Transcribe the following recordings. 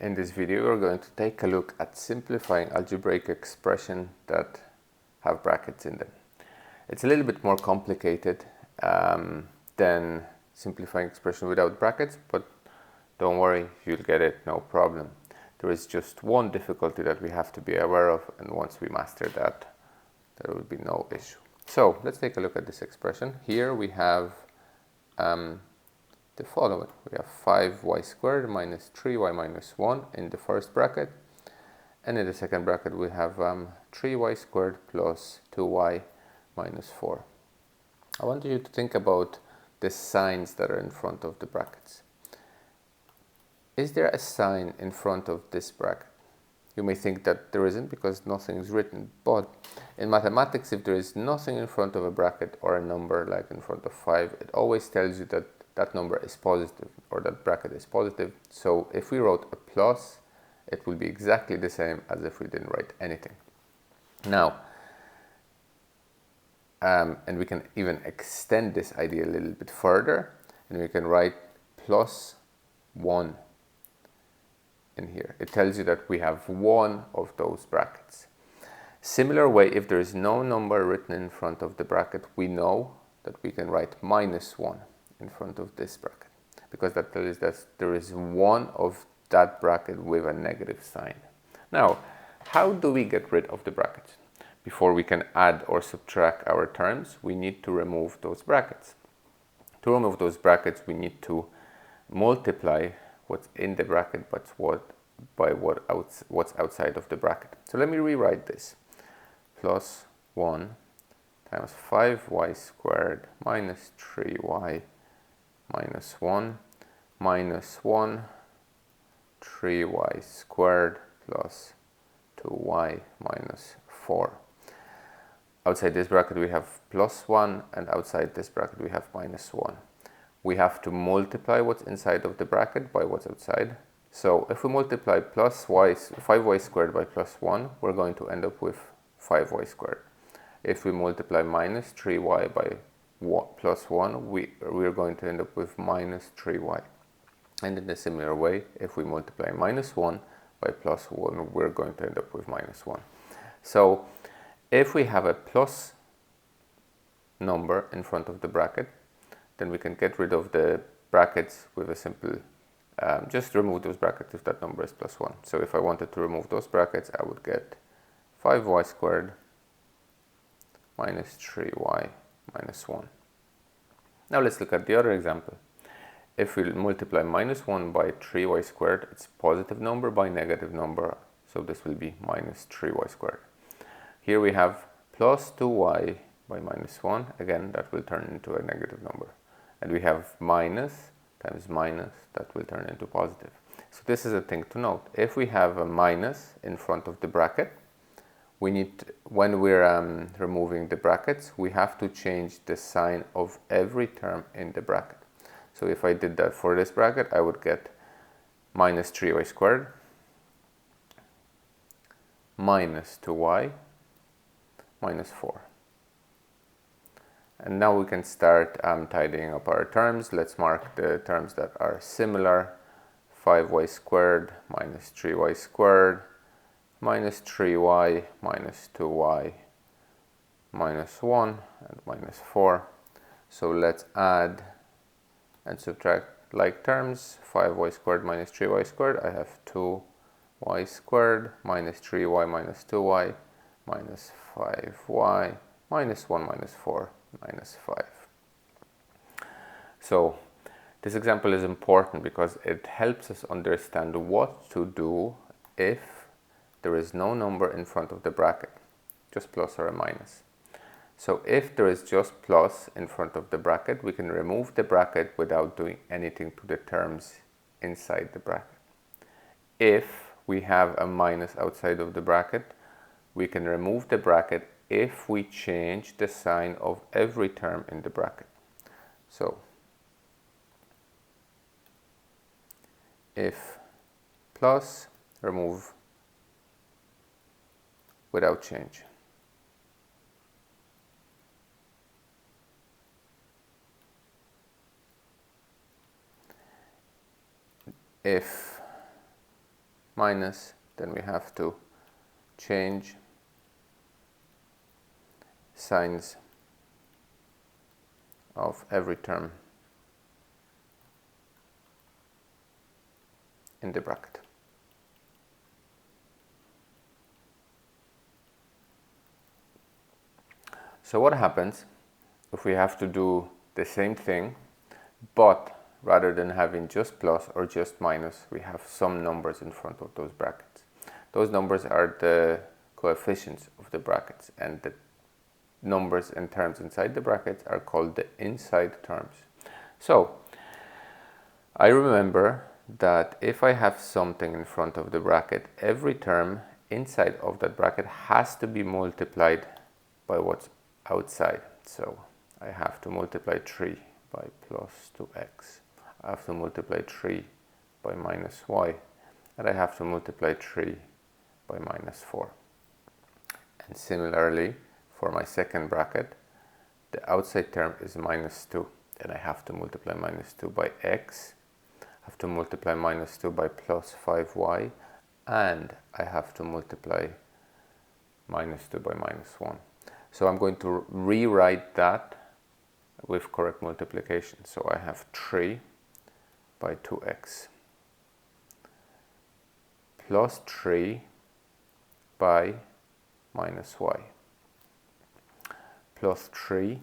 In this video, we're going to take a look at simplifying algebraic expressions that have brackets in them. It's a little bit more complicated than simplifying expression without brackets, but don't worry, you'll get it, no problem. There is just one difficulty that we have to be aware of, and once we master that, there will be no issue. So let's take a look at this expression. Here we have the following. We have 5y squared minus 3y minus 1 in the first bracket, and in the second bracket we have 3y squared plus 2y minus 4. I want you to think about the signs that are in front of the brackets. Is there a sign in front of this bracket? You may think that there isn't because nothing is written, but in mathematics, if there is nothing in front of a bracket or a number like in front of 5, it always tells you that that number is positive or that bracket is positive. So if we wrote a plus, it will be exactly the same as if we didn't write anything. Now, and we can even extend this idea a little bit further, and we can write plus 1 in here. It tells you that we have one of those brackets. Similar way, if there is no number written in front of the bracket, we know that we can write minus 1 in front of this bracket, because that tells us that there is one of that bracket with a negative sign. Now, how do we get rid of the brackets? Before we can add or subtract our terms, we need to remove those brackets. To remove those brackets, we need to multiply what's in the bracket by what's outside of the bracket. So let me rewrite this. Plus 1 times 5y squared minus 3y minus 1 minus 1 3y squared plus 2y minus 4. Outside this bracket we have plus 1, and outside this bracket we have minus 1. We have to multiply what's inside of the bracket by what's outside. So if we multiply 5y squared by plus 1, we're going to end up with 5y squared. If we multiply minus 3y by plus 1, we're going to end up with minus 3y. And in a similar way, if we multiply minus 1 by plus 1, we're going to end up with minus 1. So if we have a plus number in front of the bracket, then we can get rid of the brackets with a simple, just remove those brackets if that number is plus 1. So if I wanted to remove those brackets, I would get 5y squared minus 3y minus 1. Now let's look at the other example. If we multiply minus 1 by 3y squared, it's a positive number by negative number, so this will be minus 3y squared. Here we have plus 2y by minus 1, again that will turn into a negative number. And we have minus times minus, that will turn into positive. So this is a thing to note. If we have a minus in front of the bracket, we need, when we're removing the brackets, we have to change the sign of every term in the bracket. So if I did that for this bracket, I would get minus 3y squared minus 2y minus 4. And now we can start tidying up our terms. Let's mark the terms that are similar. 5y squared minus 3y squared minus 3y minus 2y minus 1 and minus 4. So let's add and subtract like terms. 5y squared minus 3y squared, I have 2y squared minus 3y minus 2y minus 5y minus 1 minus 4 minus 5. So this example is important because it helps us understand what to do if there is no number in front of the bracket, just plus or a minus. So if there is just plus in front of the bracket, we can remove the bracket without doing anything to the terms inside the bracket. If we have a minus outside of the bracket, we can remove the bracket if we change the sign of every term in the bracket. So if plus, remove without change. If minus, then we have to change signs of every term in the bracket. So what happens if we have to do the same thing, but rather than having just plus or just minus, we have some numbers in front of those brackets? Those numbers are the coefficients of the brackets, and the numbers and terms inside the brackets are called the inside terms. So I remember that if I have something in front of the bracket, every term inside of that bracket has to be multiplied by what's outside. So I have to multiply 3 by plus 2x. I have to multiply 3 by minus y. And I have to multiply 3 by minus 4. And similarly, for my second bracket, the outside term is minus 2. And I have to multiply minus 2 by x. I have to multiply minus 2 by plus 5y. And I have to multiply minus 2 by minus 1. So I'm going to rewrite that with correct multiplication. So I have 3 by 2x plus 3 by minus y plus 3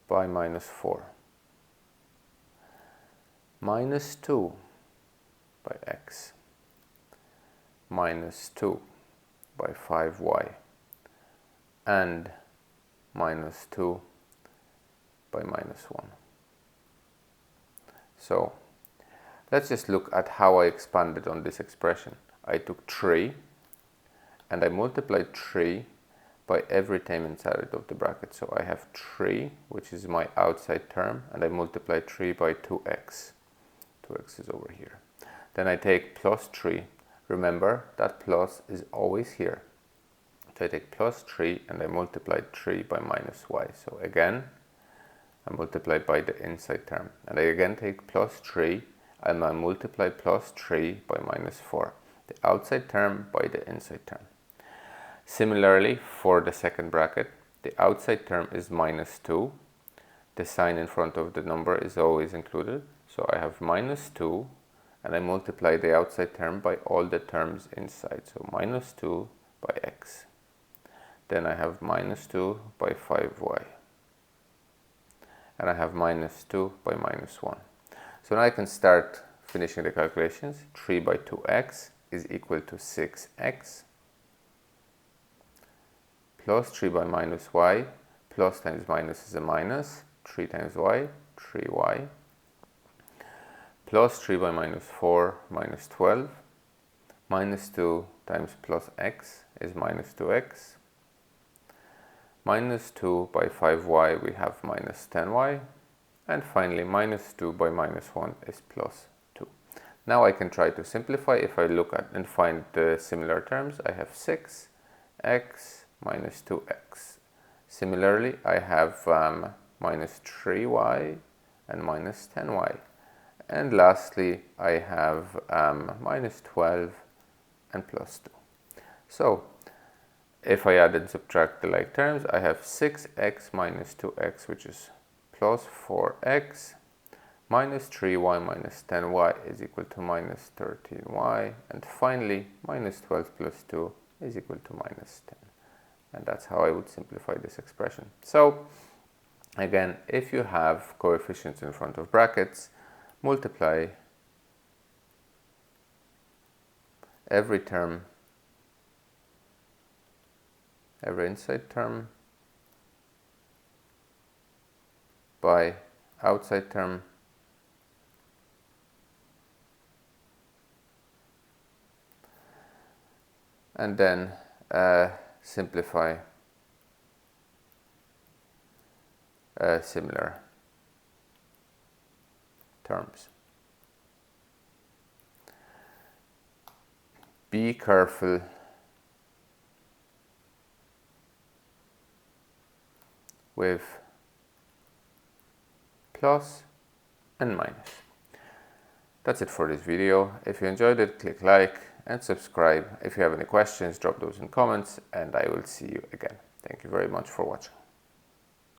by minus 4 minus 2 by x minus 2 by 5y and minus 2 by minus 1. So let's just look at how I expanded on this expression. I took 3 and I multiplied 3 by every term inside of the bracket. So I have 3, which is my outside term, and I multiply 3 by 2x. 2x is over here. Then I take plus 3. Remember, that plus is always here. So I take plus 3 and I multiply 3 by minus y. So again, I multiply by the inside term. And I again take plus 3 and I multiply plus 3 by minus 4. The outside term by the inside term. Similarly, for the second bracket, the outside term is minus 2. The sign in front of the number is always included. So I have minus 2 and I multiply the outside term by all the terms inside. So minus 2 by x. Then I have minus 2 by 5y. And I have minus 2 by minus 1. So now I can start finishing the calculations. 3 by 2x is equal to 6x. Plus 3 by minus y. Plus times minus is a minus. 3 times y, 3y. Plus 3 by minus 4, minus 12. Minus 2 times plus x is minus 2x. Minus 2 by 5y, we have minus 10y. And finally, minus 2 by minus 1 is plus 2. Now I can try to simplify. If I look at and find the similar terms, I have 6x minus 2x. Similarly, I have minus 3y and minus 10y. And lastly, I have minus 12 and plus 2. So if I add and subtract the like terms, I have 6x minus 2x, which is plus 4x, minus 3y minus 10y is equal to minus 13y, and finally minus 12 plus 2 is equal to minus 10. And that's how I would simplify this expression. So again, if you have coefficients in front of brackets, multiply every term, every inside term by outside term and then simplify similar terms. Be careful with plus and minus. That's it for this video. If you enjoyed it, click like, and subscribe. If you have any questions, drop those in comments, and I will see you again. Thank you very much for watching.